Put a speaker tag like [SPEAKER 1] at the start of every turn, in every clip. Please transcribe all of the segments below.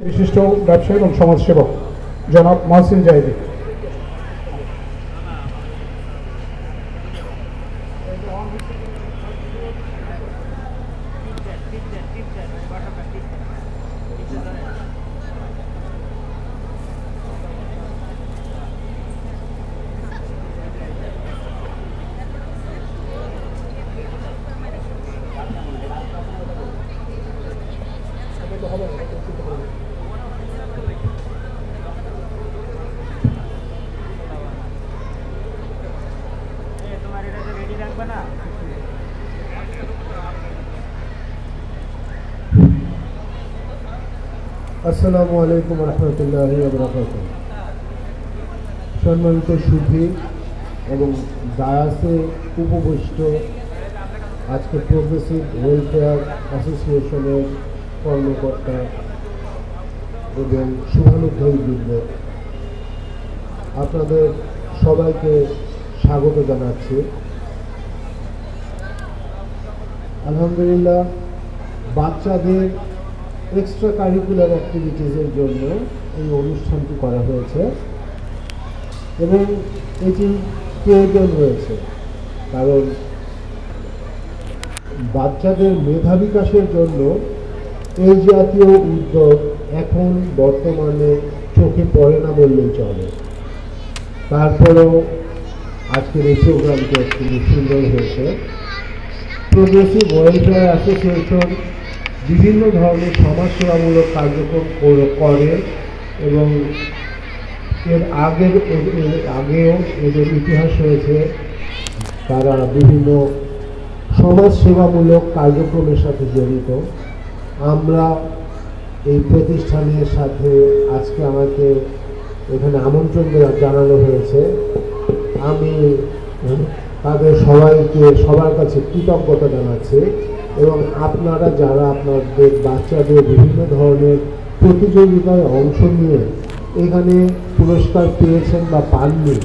[SPEAKER 1] বিশিষ্ট ব্যবসায়ী এবং সমাজসেবক জনাব মহসিন জাহিদি।
[SPEAKER 2] আসসালামু আলাইকুম রহমতুল্লাহি ওয়া বারাকাতুহু। সম্মানিত সুধী এবং ডায়াসে উপবিষ্ট আজকে প্রগ্রেসিভ ওয়েলফেয়ার অ্যাসোসিয়েশনের কর্মকর্তা এবং শুভানুধ্যায়ীবৃন্দ, আপনাদের সবাইকে স্বাগত জানাচ্ছি। আলহামদুলিল্লাহ, বাচ্চাদের এক্সট্রা কারিকুলার অ্যাক্টিভিটিসের জন্য এই অনুষ্ঠানটি করা হয়েছে এবং এটি প্রয়োজন রয়েছে, কারণ বাচ্চাদের মেধা বিকাশের জন্য এই জাতীয় উদ্যোগ এখন বর্তমানে চোখে পড়ে না বললেই চলে। তারপরেও আজকের এই প্রোগ্রামটি খুবই সুন্দর হয়েছে। প্রগ্রেসিভ ওয়েলফেয়ার অ্যাসোসিয়েশন বিভিন্ন ধরনের সমাজসেবামূলক কার্যক্রম করে এবং এর আগেও এদের ইতিহাস রয়েছে। তারা বিভিন্ন সমাজসেবামূলক কার্যক্রমের সাথে জড়িত। আমরা এই প্রতিষ্ঠানের সাথে আজকে আমাকে এখানে আমন্ত্রণ জানানো হয়েছে। আমি তাদের সবার কাছে কৃতজ্ঞতা জানাচ্ছি এবং আপনারা যারা আপনাদের বাচ্চাদের বিভিন্ন ধরনের প্রতিযোগিতায় অংশ নিয়ে এখানে পুরস্কার পেয়েছেন বা পাননি,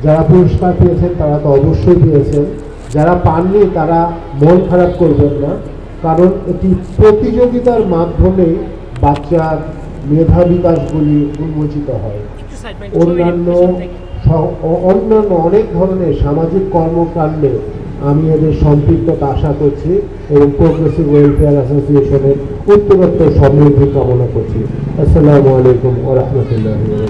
[SPEAKER 2] যারা পুরস্কার পেয়েছেন তারা তো অবশ্যই পেয়েছেন, যারা পাননি তারা মন খারাপ করবেন না, কারণ এটি প্রতিযোগিতার মাধ্যমে বাচ্চার মেধা বিকাশগুলি উন্মোচিত হয়। অন্যান্য অনেক ধরনের সামাজিক কর্মকাণ্ডে আমি এদের সম্পৃক্ততা আশা করছি এবং প্রগ্রেসিভ ওয়েলফেয়ার অ্যাসোসিয়েশনের উত্তরোত্তর সমৃদ্ধি কামনা করছি। আসসালামু আলাইকুম ওয়া রাহমাতুল্লাহি ওয়া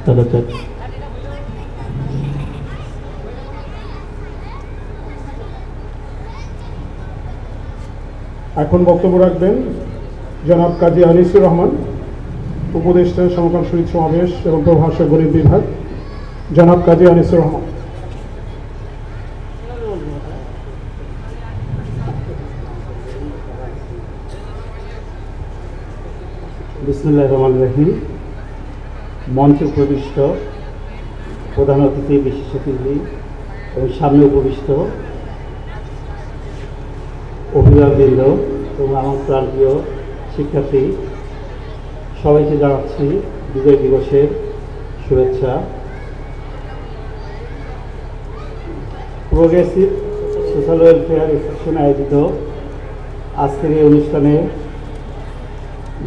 [SPEAKER 2] বারাকাতুহু।
[SPEAKER 1] এখন বক্তব্য রাখবেন জনাব কাজী আনিসুর রহমান, উপদেষ্টা সমকাল শহীদ সমাবেশ এবং প্রভাষক গণিত বিভাগ। জনাব কাজী আনিসুর রহমান।
[SPEAKER 3] বিসমিল্লাহির রহমানির রহিম। মঞ্চে উপবিষ্ট প্রধান অতিথি, বিশেষ অতিথি এবং সামনে উপবিষ্ট অভিভাবকবৃন্দ এবং আমার প্রাণপ্রিয় শিক্ষার্থী, সবাইকে জানাচ্ছি বিজয় দিবসের শুভেচ্ছা। প্রগ্রেসিভ সোশ্যাল ওয়েলফেয়ার অ্যাসোসিয়েশন আয়োজিত আজকের এই অনুষ্ঠানে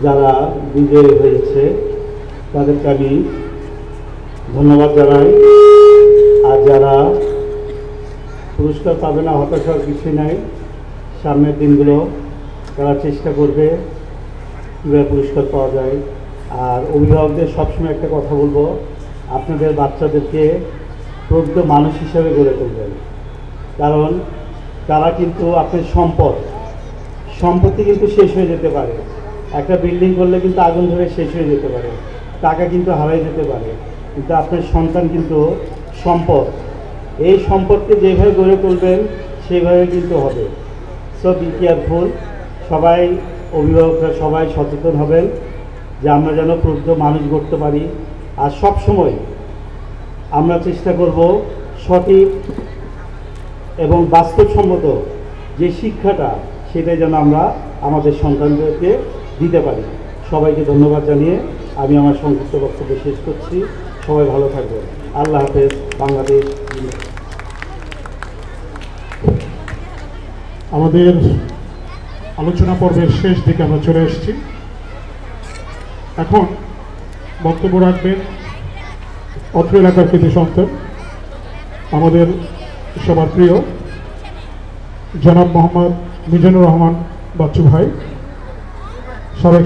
[SPEAKER 3] যারা বিজয়ী হয়েছে তাদেরকে আমি ধন্যবাদ জানাই। আর যারা পুরস্কার পাবে না, হতাশার কিছুই নাই, সামনের দিনগুলো তারা চেষ্টা করবে কীভাবে পুরস্কার পাওয়া যায়। আর অভিভাবকদের সবসময় একটা কথা বলবো, আপনাদের বাচ্চাদেরকে প্রকৃত মানুষ হিসাবে গড়ে তুলবেন, কারণ তারা কিন্তু আপনার সম্পত্তি কিন্তু শেষ হয়ে যেতে পারে। একটা বিল্ডিং করলে কিন্তু আগুন ধরে শেষ হয়ে যেতে পারে, টাকা কিন্তু হারাই যেতে পারে, কিন্তু আপনার সন্তান কিন্তু সম্পদ। এই সম্পদকে যেভাবে গড়ে তুলবেন সেইভাবে কিন্তু হবে। So be careful. সবাই, অভিভাবকরা সবাই সচেতন হবেন যে আমরা যেন প্রকৃত মানুষ গড়তে পারি। আর সব সময় আমরা চেষ্টা করব সঠিক এবং বাস্তবসম্মত যে শিক্ষাটা, সেটাই যেন আমরা আমাদের সন্তানদেরকে দিতে পারি। সবাইকে ধন্যবাদ জানিয়ে আমি আমার সংক্ষিপ্ত বক্তব্য শেষ করছি। সবাই ভালো থাকবেন। আল্লাহ হাফেজ। বাংলাদেশ।
[SPEAKER 1] আমাদের আলোচনা পর্বের শেষ দিকে আমরা চলে এসেছি। এখন বক্তব্য রাখবেন অত্র এলাকার কৃতি সন্তান, আমাদের সবার প্রিয় জনাব মোহাম্মদ মিজানুর রহমান বাচ্চু ভাই, সাবেক